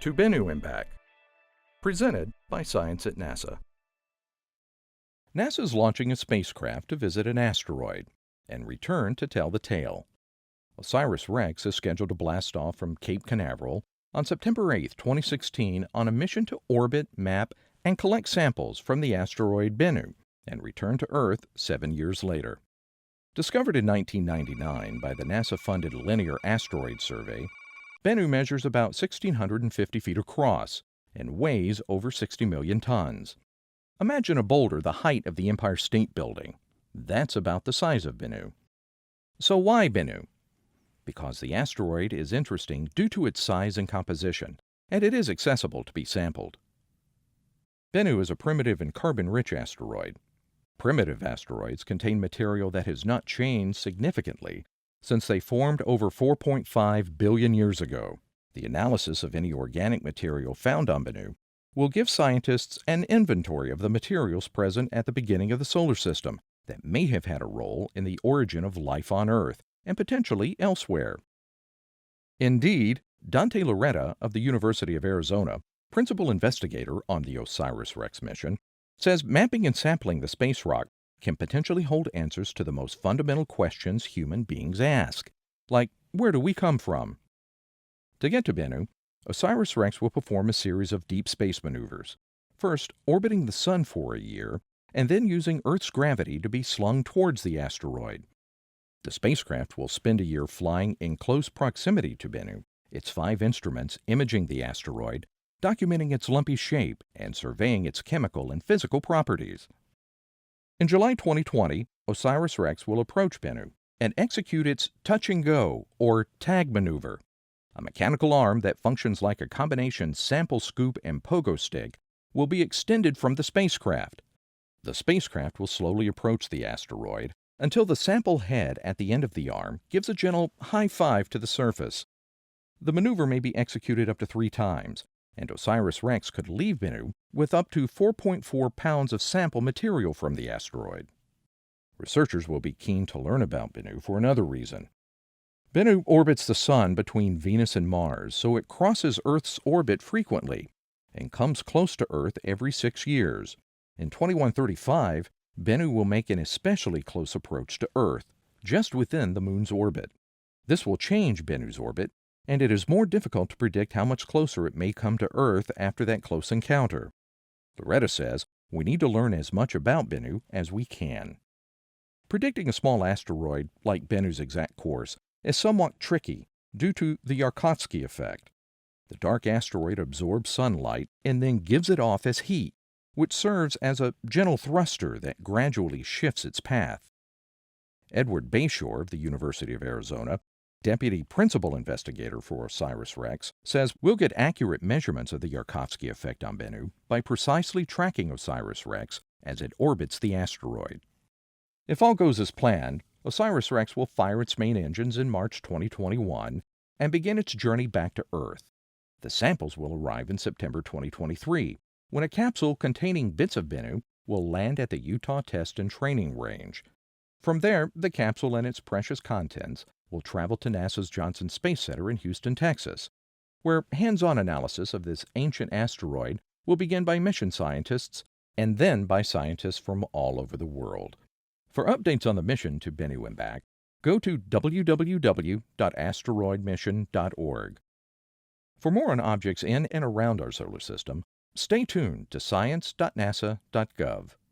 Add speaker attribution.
Speaker 1: to Bennu and Back, presented by Science at NASA. NASA's launching a spacecraft to visit an asteroid and return to tell the tale. OSIRIS-REx is scheduled to blast off from Cape Canaveral on September 8, 2016 on a mission to orbit, map, and collect samples from the asteroid Bennu and return to Earth 7 years later. Discovered in 1999 by the NASA-funded Linear Asteroid Survey, Bennu measures about 1,650 feet across and weighs over 60 million tons. Imagine a boulder the height of the Empire State Building. That's about the size of Bennu. So why Bennu? Because the asteroid is interesting due to its size and composition, and it is accessible to be sampled. Bennu is a primitive and carbon-rich asteroid. Primitive asteroids contain material that has not changed significantly since they formed over 4.5 billion years ago. The analysis of any organic material found on Bennu will give scientists an inventory of the materials present at the beginning of the solar system that may have had a role in the origin of life on Earth and potentially elsewhere. Indeed, Dante Loretta of the University of Arizona, principal investigator on the OSIRIS-REx mission, says mapping and sampling the space rock can potentially hold answers to the most fundamental questions human beings ask, like where do we come from? To get to Bennu, OSIRIS-REx will perform a series of deep space maneuvers, first orbiting the Sun for a year, and then using Earth's gravity to be slung towards the asteroid. The spacecraft will spend a year flying in close proximity to Bennu, its 5 instruments imaging the asteroid, documenting its lumpy shape, and surveying its chemical and physical properties. In July 2020, OSIRIS-REx will approach Bennu and execute its touch-and-go, or tag maneuver, a mechanical arm that functions like a combination sample scoop and pogo stick will be extended from the spacecraft. The spacecraft will slowly approach the asteroid until the sample head at the end of the arm gives a gentle high five to the surface. The maneuver may be executed up to 3 times, and OSIRIS-REx could leave Bennu with up to 4.4 pounds of sample material from the asteroid. Researchers will be keen to learn about Bennu for another reason. Bennu orbits the Sun between Venus and Mars, so it crosses Earth's orbit frequently and comes close to Earth every 6 years. In 2135, Bennu will make an especially close approach to Earth, just within the Moon's orbit. This will change Bennu's orbit, and it is more difficult to predict how much closer it may come to Earth after that close encounter. Loretta says we need to learn as much about Bennu as we can. Predicting a small asteroid like Bennu's exact course is somewhat tricky due to the Yarkovsky effect. The dark asteroid absorbs sunlight and then gives it off as heat, which serves as a gentle thruster that gradually shifts its path. Edward Bayshore of the University of Arizona, deputy principal investigator for OSIRIS-REx, says we'll get accurate measurements of the Yarkovsky effect on Bennu by precisely tracking OSIRIS-REx as it orbits the asteroid. If all goes as planned, OSIRIS-REx will fire its main engines in March 2021 and begin its journey back to Earth. The samples will arrive in September 2023, when a capsule containing bits of Bennu will land at the Utah Test and Training Range. From there, the capsule and its precious contents will travel to NASA's Johnson Space Center in Houston, Texas, where hands-on analysis of this ancient asteroid will begin by mission scientists and then by scientists from all over the world. For updates on the mission to Bennu and Back, go to www.asteroidmission.org. For more on objects in and around our solar system, stay tuned to science.nasa.gov.